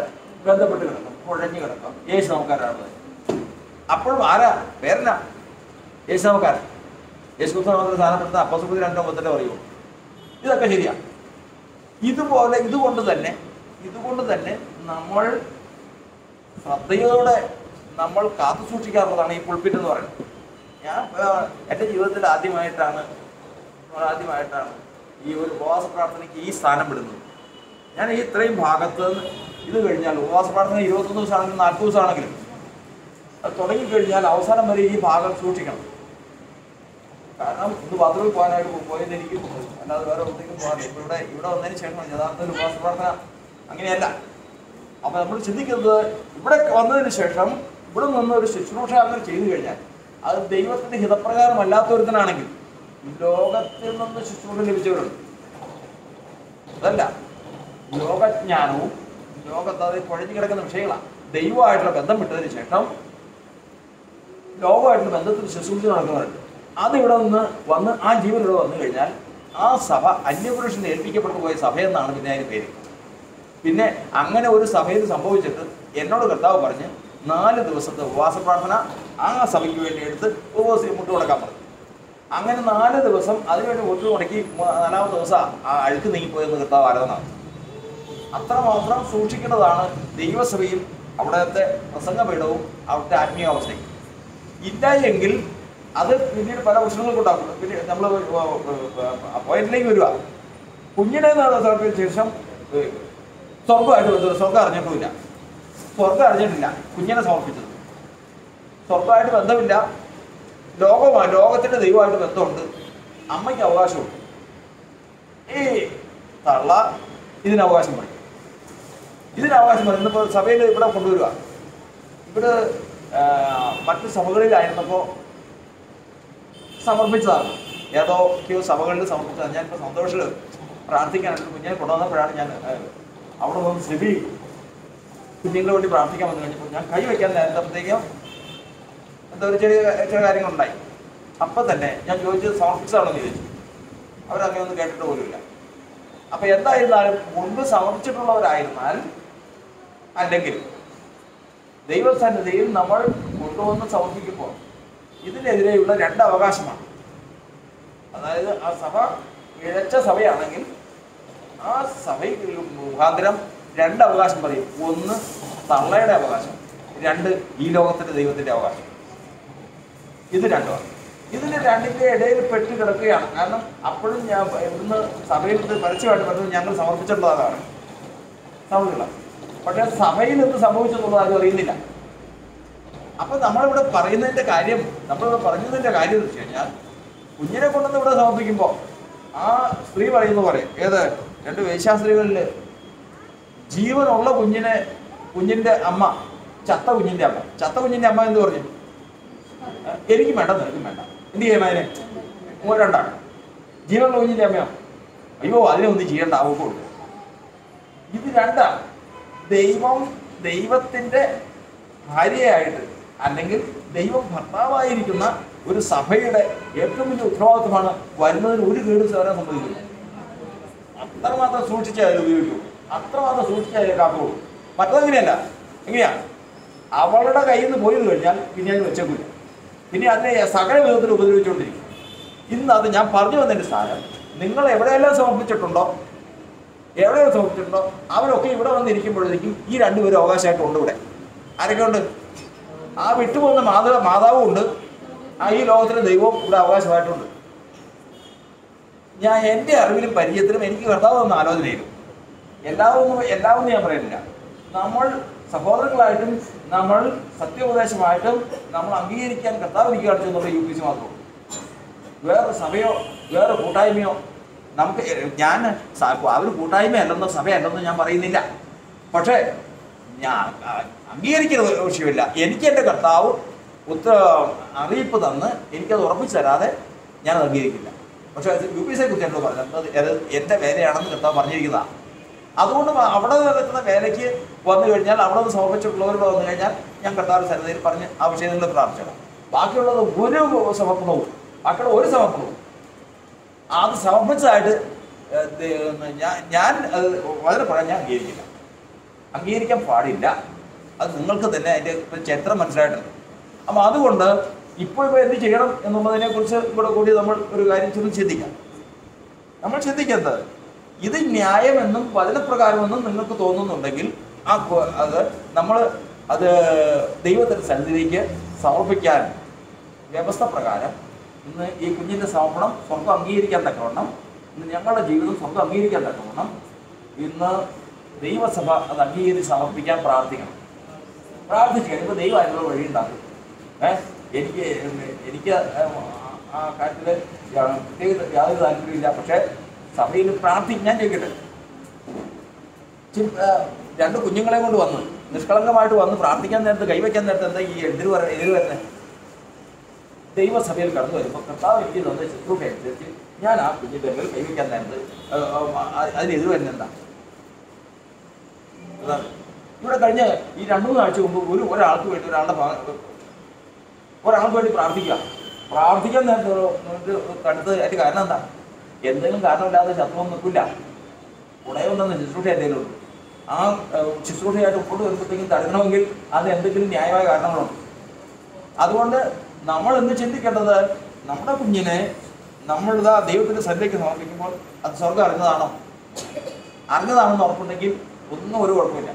ബന്ധപ്പെട്ട് കിടക്കും, കുഴഞ്ഞു കിടക്കും. യേശു നമക്കാരാണ്. അപ്പോഴും ആരാ? പേരനാ യേശു നമക്കാരൻ. യേശു ക്രിസ്തു സ്ഥാനപ്പെടുത്ത അപ്പോസ്തലർ 2:9 പറയുമോ? ഇതൊക്കെ ശരിയാണ്. ഇതുകൊണ്ട് തന്നെ നമ്മൾ ശ്രദ്ധയോടെ നമ്മൾ കാത്തു സൂക്ഷിക്കാറുള്ളതാണ് ഈ പുൾപിറ്റ് എന്ന് പറയുന്നത്. ഞാൻ എൻ്റെ ജീവിതത്തിൽ ആദ്യമായിട്ടാണ് ഈ ഒരു ഉപവാസ പ്രാർത്ഥനയ്ക്ക് ഈ സ്ഥാനം വിടുന്നത്. ഞാൻ ഈ ഇത്രയും ഭാഗത്ത് ഇത് കഴിഞ്ഞാൽ ഉപവാസ പ്രാർത്ഥന 21 ദിവസമാണെങ്കിലും 40 ദിവസമാണെങ്കിലും അത് തുടങ്ങിക്കഴിഞ്ഞാൽ അവസാനം വരെ ഈ ഭാഗം സൂക്ഷിക്കണം. കാരണം ഇന്ന് ബാത്റൂമിൽ പോകാനായിട്ട് പോയതെനിക്കും അല്ലാതെ വേറെ ഒന്നിനും പോകാനില്ല. ഇപ്പോൾ ഇവിടെ വന്നതിന് ശേഷം യഥാർത്ഥത്തിൽ ഉപവാസ പ്രാർത്ഥന അങ്ങനെയല്ല. അപ്പം നമ്മൾ ചിന്തിക്കുന്നത് ഇവിടെ വന്നതിന് ശേഷം ഇവിടെ നിന്ന് ഒരു ശുശ്രൂഷ അങ്ങനെ ചെയ്തു കഴിഞ്ഞാൽ അത് ദൈവത്തിൻ്റെ ഹിതപ്രകാരമല്ലാത്തൊരുത്തനാണെങ്കിൽ ലോകത്തിൽ നിന്ന് ശുശ്രൂഷ ലഭിച്ചവരുണ്ട്. അതല്ല, ലോകജ്ഞാനവും ലോകത്ത് കുഴഞ്ഞു കിടക്കുന്ന വിഷയങ്ങളാണ്. ദൈവമായിട്ടുള്ള ബന്ധം വിട്ടതിന് ശേഷം ലോകമായിട്ടുള്ള ബന്ധത്തിൽ ശുശ്രൂഷ നടക്കുന്നവരുണ്ട്. അതിവിടെ നിന്ന് വന്ന് ആ ജീവൻ ഇവിടെ വന്നു കഴിഞ്ഞാൽ ആ സഭ അന്യപുരുഷന് ഏൽപ്പിക്കപ്പെട്ടു പോയ സഭയെന്നാണ് പിന്നെ അതിന് പേര്. പിന്നെ അങ്ങനെ ഒരു സഭയിൽ സംഭവിച്ചിട്ട് എന്നോട് കർത്താവ് പറഞ്ഞ് 4 ദിവസത്തെ ഉപവാസ പ്രാർത്ഥന ആ സഭയ്ക്ക് വേണ്ടി എടുത്ത് മുട്ട് കൊടുക്കാൻ പറഞ്ഞു. അങ്ങനെ 4 ദിവസം അതിനുവേണ്ടി മുട്ട് മുടക്കി 4ാമത്തെ ദിവസം ആ അഴുക്ക് നീങ്ങിപ്പോയെന്ന് കർത്താവ് ആരാധനാണ്. അത്രമാത്രം സൂക്ഷിക്കേണ്ടതാണ് ദൈവസഭയും അവിടുത്തെ പ്രസംഗപീഠവും അവിടുത്തെ ആത്മീയാവസ്ഥയും. ഇല്ല എങ്കിൽ അത് പിന്നീട് പല പ്രശ്നങ്ങൾക്കുണ്ടാക്കും. പിന്നെ നമ്മൾ പോയിന്റിലേക്ക് വരിക. കുഞ്ഞിനെ സമർപ്പിച്ച ശേഷം സ്വർഗമായിട്ട് ബന്ധം സ്വർഗം അറിഞ്ഞിട്ടില്ല കുഞ്ഞിനെ സമർപ്പിച്ചത്. സ്വർഗമായിട്ട് ബന്ധമില്ല, ലോകത്തിൻ്റെ ദൈവമായിട്ട് ബന്ധമുണ്ട്, അമ്മയ്ക്ക് അവകാശമുണ്ട്. ഈ തള്ള ഇതിനവകാശം പറയും. ഇന്നിപ്പോൾ സഭയിൽ ഇവിടെ കൊണ്ടുവരിക. ഇവിടെ മറ്റു സഭകളിലായിരുന്നപ്പോൾ സമർപ്പിച്ചതാണ്, ഏതൊക്കെയോ സഭകളിൽ സമർപ്പിച്ചതാണ്. ഞാനിപ്പോൾ സന്തോഷിൽ പ്രാർത്ഥിക്കാനായിട്ട് കുഞ്ഞിനെ കൊണ്ടുവന്നപ്പോഴാണ് ഞാൻ അവിടെ നിന്ന് ശ്രവി കുഞ്ഞുങ്ങളെ വേണ്ടി പ്രാർത്ഥിക്കാൻ വന്നു കഴിഞ്ഞപ്പോൾ ഞാൻ കൈ വയ്ക്കാൻ നേരത്തേക്കും എന്തോ ഒരു ചെറിയ കാര്യങ്ങളുണ്ടായി. അപ്പം തന്നെ ഞാൻ ചോദിച്ചത് സമർപ്പിച്ചതാണോ എന്ന് ചോദിച്ചു. അവരങ്ങനെ ഒന്നും കേട്ടിട്ട് പോലുമില്ല. അപ്പം എന്തായിരുന്നാലും മുൻപ് സമർപ്പിച്ചിട്ടുള്ളവരായിരുന്നാൽ അല്ലെങ്കിൽ ദൈവസന്നിധിയിൽ നമ്മൾ കൊണ്ടുവന്ന് സമർപ്പിക്കുമ്പോൾ ഇതിനെതിരെയുള്ള രണ്ട് അവകാശമാണ്. അതായത് ആ സഭ ഇഴച്ച സഭയാണെങ്കിൽ ആ സഭയ്ക്ക് മുഖാന്തരം രണ്ട് അവകാശം പറയും. ഒന്ന് തള്ളയുടെ അവകാശം, രണ്ട് ഈ ലോകത്തിൻ്റെ ദൈവത്തിൻ്റെ അവകാശം. ഇത് രണ്ടുമാണ്. ഇതിന് രണ്ടിൻ്റെ ഇടയിൽ പെട്ട് കിടക്കുകയാണ്. കാരണം അപ്പോഴും ഞാൻ ഇവിടുന്ന് സഭയിൽ പരസ്യമായിട്ട് പറഞ്ഞത് ഞങ്ങൾ സമർപ്പിച്ചിട്ടുള്ളതാണ് സഭകൾ. പക്ഷേ സഭയിൽ എന്ത് സംഭവിച്ചെന്നുള്ളത് ആരും അറിയുന്നില്ല. അപ്പം നമ്മളിവിടെ പറയുന്നതിൻ്റെ കാര്യം എന്ന് വെച്ച് കഴിഞ്ഞാൽ കുഞ്ഞിനെ കൊണ്ടുവന്ന് ഇവിടെ സമർപ്പിക്കുമ്പോൾ ആ സ്ത്രീ പറയുന്ന പോലെ, ഏത് രണ്ട് വേശ്യാസ്ത്രീകളിൽ ജീവനുള്ള കുഞ്ഞിൻ്റെ അമ്മ, ചത്ത കുഞ്ഞിൻ്റെ അമ്മ എന്ന് പറഞ്ഞു, എനിക്ക് വേണ്ട, നിനക്കും വേണ്ട, എന്ത് ചെയ്യാൻ അതിനെ രണ്ടാണ്. ജീവനുള്ള കുഞ്ഞിൻ്റെ അമ്മയോ, അയ്യോ അതിനൊന്നും ചെയ്യേണ്ട, അവർക്ക് ഇത് രണ്ടാണ്. ദൈവത്തിൻ്റെ ഭാര്യയായിട്ട് അല്ലെങ്കിൽ ദൈവം ഭർത്താവായിരിക്കുന്ന ഒരു സഭയുടെ ഏറ്റവും വലിയ ഉത്തരവാദിത്വമാണ് വരുന്നതിന് ഒരു കേടും സേവനം സംഭവിക്കുന്നത്. അത്രമാത്രം സൂക്ഷിച്ചാൽ അതിൽ ഉപയോഗിക്കൂ, അത്രമാത്രം സൂക്ഷിച്ചാൽ അതിൽ കാക്കുള്ളൂ. മറ്റതെങ്ങനെയല്ല, എങ്ങനെയാണ് അവളുടെ കയ്യിൽ നിന്ന് പോയി കഴിഞ്ഞാൽ പിന്നെ അതിന് വെച്ചേക്കില്ല, പിന്നെ അതിനെ സകല വിധത്തിൽ ഉപദ്രവിച്ചുകൊണ്ടിരിക്കും. ഇന്ന് അത് ഞാൻ പറഞ്ഞു വന്നതിൻ്റെ സ്ഥാനം, നിങ്ങൾ എവിടെയെല്ലാം സമർപ്പിച്ചിട്ടുണ്ടോ അവരൊക്കെ ഇവിടെ വന്നിരിക്കുമ്പോഴേക്കും ഈ രണ്ടുപേരും അവകാശമായിട്ടുണ്ട്. ഇവിടെ ആരൊക്കെ ഉണ്ട്? ആ വിട്ടുപോകുന്ന മാതാവും ഉണ്ട്, ഈ ലോകത്തിലെ ദൈവവും ഇവിടെ അവകാശമായിട്ടുണ്ട്. ഞാൻ എൻ്റെ അറിവിലും പരിചയത്തിലും എനിക്ക് കർത്താവ് എന്ന ആലോചനയിലും എല്ലാവരും ഞാൻ പറയുന്നില്ല. നമ്മൾ സഹോദരങ്ങളായിട്ടും നമ്മൾ സത്യോപദേശമായിട്ടും നമ്മൾ അംഗീകരിക്കാൻ കർത്താവ് എനിക്ക് കാണിച്ചു എന്നുള്ള UPC മാത്രമേ ഉള്ളൂ. വേറെ സഭയോ വേറെ കൂട്ടായ്മയോ നമുക്ക് അവർ കൂട്ടായ്മയല്ലെന്നോ സഭയല്ലെന്നോ ഞാൻ പറയുന്നില്ല. പക്ഷേ ഞാൻ അംഗീകരിക്കുന്ന വിഷയമില്ല. എനിക്ക് എൻ്റെ കർത്താവ് അറിയിപ്പ് തന്ന് എനിക്കത് ഉറപ്പിച്ചു തരാതെ ഞാനത് അംഗീകരിക്കില്ല. പക്ഷേ UPCയെ കുറിച്ച് എന്നോട് പറഞ്ഞത് എൻ്റെ വേലയാണെന്ന് കർത്താവ് പറഞ്ഞിരിക്കുന്നതാണ്. അതുകൊണ്ട് അവിടെ നടക്കുന്ന വേലയ്ക്ക് വന്നു കഴിഞ്ഞാൽ അവിടെ നിന്ന് സമർപ്പിച്ചിട്ടുള്ളവരോട് വന്നു കഴിഞ്ഞാൽ ഞാൻ കർത്താവ് സന്നിധിയിൽ പറഞ്ഞ് ആ വിഷയങ്ങളിൽ പ്രാർത്ഥിക്കണം. ബാക്കിയുള്ളത് ഒരു സമർപ്പണവും അത് സമർപ്പിച്ചതായിട്ട് ഞാൻ അത് വളരെ പറയാൻ ഞാൻ അംഗീകരിക്കാൻ പാടില്ല. അത് നിങ്ങൾക്ക് തന്നെ അതിൻ്റെ ചരിത്രം മനസ്സിലായിട്ടുണ്ട്. അപ്പം അതുകൊണ്ട് ഇപ്പോൾ എന്ത് ചെയ്യണം എന്നുള്ളതിനെക്കുറിച്ച് ഇവിടെ കൂടി നമ്മൾ ഒരു കാര്യം ചിന്തിക്കാം. നമ്മൾ ചിന്തിക്കുന്നത് ഇത് ന്യായമെന്നും വചനപ്രകാരമെന്നും നിങ്ങൾക്ക് തോന്നുന്നുണ്ടെങ്കിൽ നമ്മൾ ദൈവത്തിൻ്റെ സന്നിധിയിലേക്ക് സമർപ്പിക്കാൻ വ്യവസ്ഥ പ്രകാരം ഇന്ന് ഈ കുഞ്ഞിൻ്റെ സമർപ്പണം സ്വന്തം അംഗീകരിക്കാൻ തക്കവണ്ണം, ഇന്ന് ഞങ്ങളുടെ ജീവിതം സ്വന്തം അംഗീകരിക്കാൻ തക്കവണ്ണം ഇന്ന് ദൈവസഭ അത് അംഗീകരിച്ച് സമർപ്പിക്കാൻ പ്രാർത്ഥിച്ചു കഴിയുമ്പോൾ ദൈവം അതിനുള്ള വഴിയുണ്ടാക്കും. എനിക്ക് ആ കാര്യത്തിൽ പ്രത്യേക യാതൊരു താല്പര്യമില്ല. പക്ഷേ സഭയിൽ ഞാൻ ചോദിക്കട്ടെ, രണ്ട് കുഞ്ഞുങ്ങളെ കൊണ്ട് വന്ന് നിഷ്കളങ്കമായിട്ട് വന്ന് പ്രാർത്ഥിക്കാൻ നേരത്ത് കൈവയ്ക്കാൻ നേരത്ത് എന്താ ഈ എതിര് വരുന്നത്? ദൈവസഭയിൽ കടന്നു വരുമ്പോൾ കർത്താവ് എനിക്ക് തന്ന ശുശ്രൂഷ അനുസരിച്ച് ഞാൻ ആ കുഞ്ഞിൻ്റെ മേൽ കൈവയ്ക്കാൻ നേരത്ത് അതിനെതിര് വരുന്നത് എന്താ? ഇവിടെ കഴിഞ്ഞ ഈ 2-3 ആഴ്ച മുമ്പ് ഒരാൾക്ക് വേണ്ടി പ്രാർത്ഥിക്കാൻ നേരത്തെ കടുത്ത് അതിൻ്റെ കാരണം എന്താ? എന്തെങ്കിലും കാരണമില്ലാതെ ശത്രുവൊന്നും നിൽക്കില്ല. ഉടയൊന്നും ശുശ്രൂഷ എന്തെങ്കിലും ഉണ്ട്. ആ ശുശ്രൂഷയായിട്ട് മുമ്പോട്ട് വരുമ്പോഴത്തേക്കും തടയണമെങ്കിൽ അത് എന്തെങ്കിലും ന്യായമായ കാരണങ്ങളുണ്ട്. അതുകൊണ്ട് നമ്മൾ ഇന്ന് ചിന്തിക്കേണ്ടത്, നമ്മുടെ കുഞ്ഞിനെ നമ്മളിതാ ദൈവത്തിൻ്റെ സന്നിധിക്ക് സമർപ്പിക്കുമ്പോൾ അത് സ്വർഗം അറിഞ്ഞതാണെന്ന് ഉറപ്പുണ്ടെങ്കിൽ ഒന്നും ഒരു കുഴപ്പമില്ല,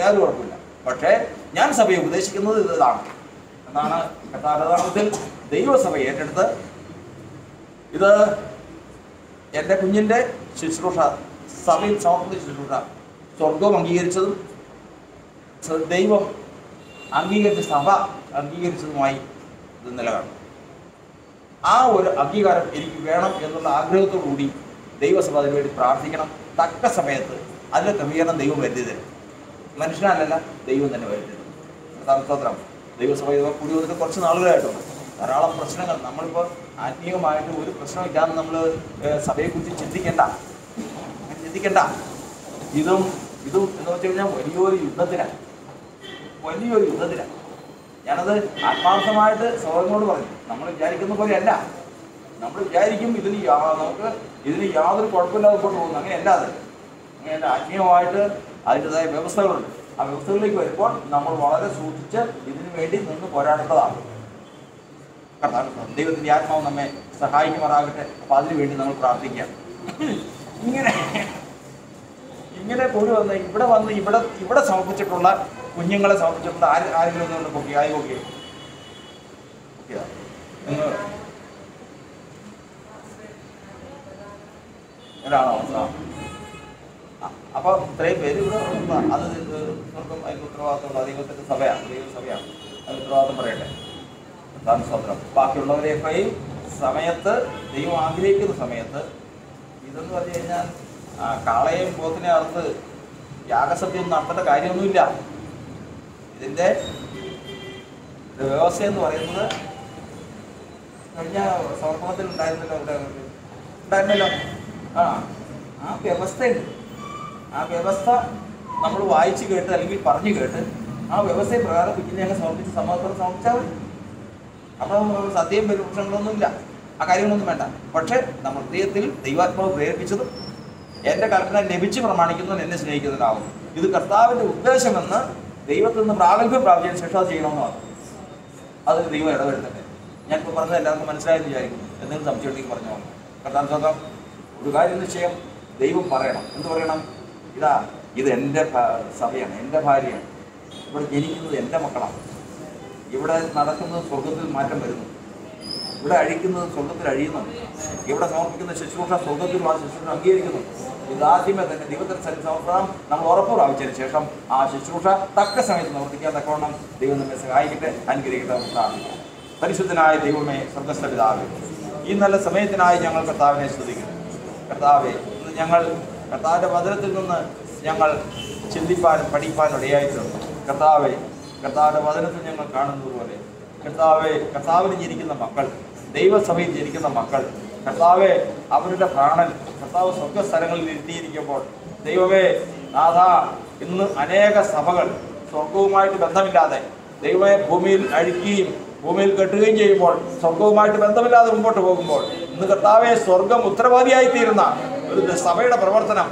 യാതൊരു കുഴപ്പമില്ല. പക്ഷേ ഞാൻ സഭയെ ഉപദേശിക്കുന്നത് ഇതാണ് എന്നാണ് കർത്താവിൽ ദൈവസഭ ഏറ്റെടുത്ത് ഇത് എൻ്റെ കുഞ്ഞിൻ്റെ ശുശ്രൂഷ, സഭയിൽ സമർപ്പിച്ച ശുശ്രൂഷ സ്വർഗം അംഗീകരിച്ചതും ദൈവം അംഗീകരിച്ച സഭ അംഗീകരിച്ചതുമായി ഇത് നിലകാണും. ആ ഒരു അംഗീകാരം എനിക്ക് വേണം എന്നുള്ള ആഗ്രഹത്തോടുകൂടി ദൈവസഭ അതിനുവേണ്ടി പ്രാർത്ഥിക്കണം. തക്ക സമയത്ത് അതിൻ്റെ ക്രമീകരണം ദൈവം വരുത്തി തരും. മനുഷ്യനല്ല, ദൈവം തന്നെ വരുത്തി തരും. സ്തോത്രം. ദൈവസഭ കൂടി വന്നിട്ട് കുറച്ച് നാളുകളായിട്ടുണ്ട്. ധാരാളം പ്രശ്നങ്ങൾ. നമ്മളിപ്പോൾ ആത്മീയമായിട്ട് ഒരു പ്രശ്നമില്ലാന്ന് നമ്മൾ സഭയെക്കുറിച്ച് ചിന്തിക്കേണ്ട. ഇതും എന്ന് വെച്ച് കഴിഞ്ഞാൽ വലിയൊരു യുദ്ധത്തിലാണ്. ഞാനത് ആത്മാർത്ഥമായിട്ട് സഹോദരനോട് പറഞ്ഞു. നമ്മൾ വിചാരിക്കുന്ന പോലെയല്ല. നമ്മൾ വിചാരിക്കും നമുക്ക് ഇതിന് യാതൊരു കുഴപ്പമില്ലാതെ കൊണ്ട് പോകുന്നു. അങ്ങനെയല്ല. അങ്ങനെയല്ല. ആത്മീയമായിട്ട് അതിൻ്റെതായ വ്യവസ്ഥകളുണ്ട്. ആ വ്യവസ്ഥകളിലേക്ക് വരുമ്പോൾ നമ്മൾ വളരെ സൂക്ഷിച്ച് ഇതിനു വേണ്ടി നിന്ന് പോരാടേണ്ടതാണ്. ദൈവത്തിൻ്റെ ആത്മാവ് നമ്മെ സഹായിക്കുമാറാകട്ടെ. അപ്പം അതിനു വേണ്ടി നമ്മൾ പ്രാർത്ഥിക്കാം. ഇങ്ങനെ കൂടി വന്ന് ഇവിടെ സമർപ്പിച്ചിട്ടുള്ള കുഞ്ഞുങ്ങളെ സമർപ്പിച്ചിട്ടുള്ള ആരെങ്കിലും ഒന്നുകൊണ്ട് പൊക്കി ഒരാളോ? അപ്പോൾ ഇത്രയും പേര് ഇവിടെ അത് സ്വർഗം അതിന് ഉത്തരവാദിത്തമുള്ള ദൈവത്തിൻ്റെ സഭയാണ്. അതിന് ഉത്തരവാദിത്തം പറയട്ടെ. സ്തോത്രം. ബാക്കിയുള്ളവരെയൊക്കെ ഈ സമയത്ത് ദൈവം ആഗ്രഹിക്കുന്ന സമയത്ത് ഇതെന്ന് പറഞ്ഞു കഴിഞ്ഞാൽ കാളയെയും പോത്തിനെ അറുത്ത് യാഗസദ്യം നടത്തേണ്ട കാര്യമൊന്നുമില്ല. ഇതിൻ്റെ വ്യവസ്ഥ എന്ന് പറയുന്നത് കഴിഞ്ഞ സമർപ്പണത്തിൽ ഉണ്ടായിരുന്നല്ലോ. ആ വ്യവസ്ഥയുണ്ട്. ആ വ്യവസ്ഥ നമ്മൾ വായിച്ച് കേട്ട് അല്ലെങ്കിൽ പറഞ്ഞു കേട്ട് ആ വ്യവസ്ഥ പ്രകാരം കുഞ്ഞിനെ ഞങ്ങൾ സമർപ്പിച്ചാൽ മതി. അപ്പം സദ്യയും പ്രശ്നങ്ങളൊന്നുമില്ല. ആ കാര്യങ്ങളൊന്നും വേണ്ട. പക്ഷേ നമ്മൾ ഹൃദയത്തിൽ ദൈവാത്മാവ് പ്രേരിപ്പിച്ചതും എൻ്റെ കൽപ്പന ലഭിച്ച് പ്രമാണിക്കുന്നതും എന്നെ സ്നേഹിക്കുന്നതിനാവും. ഇത് കർത്താവിൻ്റെ ഉദ്ദേശമെന്ന് ദൈവത്തിൽ നിന്ന് പ്രാഗൽഭ്യം പ്രാപിച്ചതിന് ശേഷം അത് ചെയ്യണമെന്ന് പറഞ്ഞു. അതിന് ദൈവം ഇടവരുത്തട്ടെ. ഞാനിപ്പോൾ പറഞ്ഞത് എല്ലാവർക്കും മനസ്സിലായെന്ന് വിചാരിക്കുന്നു. എന്തെങ്കിലും സംശയമുണ്ടെങ്കിൽ പറഞ്ഞോ. കർത്താൻ സ്വന്തം ഒരു കാര്യം നിശ്ചയം ദൈവം പറയണം. എന്ത് പറയണം? ഇത് എൻ്റെ സഭയാണ്, എൻ്റെ ഭാര്യയാണ്. ഇവിടെ ജനിക്കുന്നത് എൻ്റെ മക്കളാണ്. ഇവിടെ നടക്കുന്നത് സ്വർഗത്തിൽ മാറ്റം വരുന്നു. ഇവിടെ അഴിക്കുന്നത് സ്വർഗത്തിൽ അഴിയുന്നുണ്ട്. ഇവിടെ സമർപ്പിക്കുന്ന ശുശ്രൂഷ സ്വർഗത്തിൽ ആ ശുശ്രൂഷ അംഗീകരിക്കുന്നു. ഇത് ആദ്യമേ തന്നെ ദൈവത്തിന് സമർപ്പണം നമ്മൾ ഉറപ്പ് പ്രാപിച്ചതിന് ശേഷം ആ ശുശ്രൂഷ തക്ക സമയത്ത് പ്രവർത്തിക്കാൻ തക്കവണ്ണം ദൈവം നമ്മെ സഹായിക്കട്ടെ, അനുഗ്രഹിക്കട്ടെ. പ്രാർത്ഥിക്കാം. പരിശുദ്ധനായ ദൈവമേ, സ്വർഗ്ഗസ്ഥ പിതാവേ, ഈ നല്ല സമയത്തിനായി ഞങ്ങൾ കർത്താവിനെ സ്തുതിക്കുന്നു. കർത്താവേ, ഇന്ന് ഞങ്ങൾ കർത്താവിൻ്റെ വചനത്തിൽ നിന്ന് ഞങ്ങൾ ചിന്തിപ്പാനും പഠിപ്പാനും ഇടയായിട്ടുണ്ട്. കർത്താവിൻ്റെ വചനത്തിൽ ഞങ്ങൾ കാണുന്നത് പോലെ കർത്താവിന് ജനിക്കുന്ന മക്കൾ, ദൈവസഭയിൽ ജനിക്കുന്ന മക്കൾ, കർത്താവെ അവരുടെ പ്രാണൻ കർത്താവ് സ്വർഗസ്ഥലങ്ങളിൽ ഇരുത്തിയിരിക്കുമ്പോൾ ദൈവമേ നാഥ, ഇന്ന് അനേക സഭകൾ സ്വർഗവുമായിട്ട് ബന്ധമില്ലാതെ ദൈവമേ ഭൂമിയിൽ അഴിക്കുകയും ഭൂമിയിൽ കെട്ടുകയും ചെയ്യുമ്പോൾ സ്വർഗവുമായിട്ട് ബന്ധമില്ലാതെ മുമ്പോട്ട് പോകുമ്പോൾ ഇന്ന് കർത്താവെ സ്വർഗം ഉത്തരവാദിയായിത്തീരുന്ന ഒരു സഭയുടെ പ്രവർത്തനം,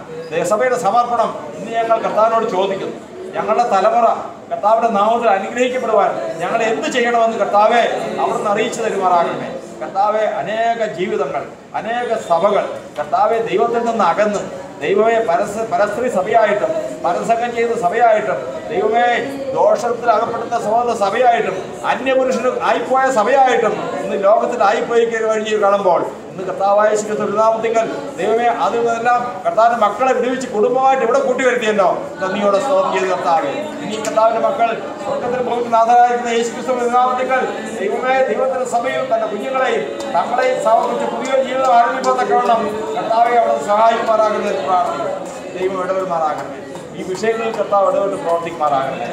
സഭയുടെ സമർപ്പണം ഇന്ന് ഞങ്ങൾ കർത്താവിനോട് ചോദിക്കുന്നു. ഞങ്ങളുടെ തലമുറ കർത്താവിൻ്റെ നാമത്തിൽ അനുഗ്രഹിക്കപ്പെടുവാൻ ഞങ്ങൾ എന്ത് ചെയ്യണമെന്ന് കർത്താവെ അവിടുന്ന് അറിയിച്ചു തരുമാറാകണമേ. കർത്താവെ, അനേക ജീവിതങ്ങൾ, അനേക സഭകൾ കർത്താവെ ദൈവത്തിൽ നിന്ന് അകന്ന് ദൈവമേ പരസ്ത്രീ സഭയായിട്ടും പരസംഗം ചെയ്ത സഭയായിട്ടും ദൈവമേ ദോഷത്തിൽ അകപ്പെടുന്ന സഹോദര സഭയായിട്ടും അന്യപുരുഷന് ആയിപ്പോയ സഭയായിട്ടും ഇന്ന് ലോകത്തിൽ ആയിപ്പോയി കഴിഞ്ഞ് കാണുമ്പോൾ ഇന്ന് കർത്താവായ തിരുനാമത്തിങ്കൽ ദൈവമേ അതിൽ നിന്നെല്ലാം കർത്താവിൻ്റെ മക്കളെ വിടുവിച്ച് കുടുംബമായിട്ട് ഇവിടെ കൂട്ടിവരുത്തിയല്ലോ. നന്ദിയോടെ സ്തോത്രം ചെയ്ത് കർത്താവേ, ഇനി കർത്താവിൻ്റെ മക്കൾ സ്വർഗത്തിൽ പോകുന്ന നാഥനായിരിക്കുന്ന യേശുക്രിസ്തു തിരുനാമത്തിങ്കൽ ദൈവമേ ദൈവത്തിൻ്റെ സഭയിൽ തന്റെ കുഞ്ഞുങ്ങളെയും തങ്ങളെയും സമർപ്പിച്ച് പുതിയ ജീവിതം ആരംഭിക്കത്തക്കവണ്ണം കർത്താവെ അവിടെ സഹായിക്കുമാറാകുന്നത് പ്രാർത്ഥിക്കും. ദൈവം ഇടപെടുമാറാകണമേ. ഈ വിഷയങ്ങളിൽ കർത്താവ് ഇടപെട്ട് പ്രവർത്തിക്കുമാറാകണമേ.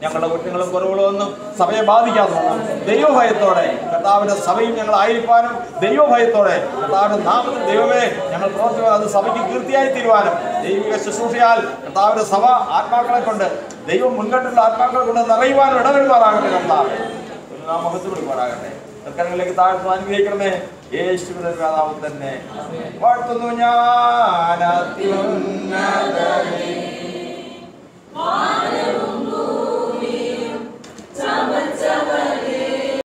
ഞങ്ങളുടെ കുറ്റങ്ങളും കുറവുകളും ഒന്നും സഭയെ ബാധിക്കാതെ ദൈവഭയത്തോടെ കർത്താവിൻ്റെ സഭയും ഞങ്ങൾ ആയിരിക്കാനും ദൈവഭയത്തോടെ കർത്താവിൻ്റെ നാമത്തിൽ ദൈവമേ ഞങ്ങൾ പ്രവർത്തിക്കുക അത് സഭയ്ക്ക് കീർത്തിയായി തീരുവാനും ദൈവിക ശുശ്രൂഷയാൽ കർത്താവിൻ്റെ സഭ ആത്മാക്കളെ കൊണ്ട് ദൈവം മുൻകട്ടുള്ള ആത്മാക്കളെ കൊണ്ട് നിറയുവാനും ഇടവരുമാറാകട്ടെ. കർത്താവെ മഹത്വപ്പെടുമാറാകട്ടെ. സൽക്കരങ്ങളിലേക്ക് താഴ്ത്തു അനുഗ്രഹിക്കണമേ. യേശുവിന്റെ നാമത്തിൽ തന്നെ വാഴ്ത്തുന്നു ഞാൻ.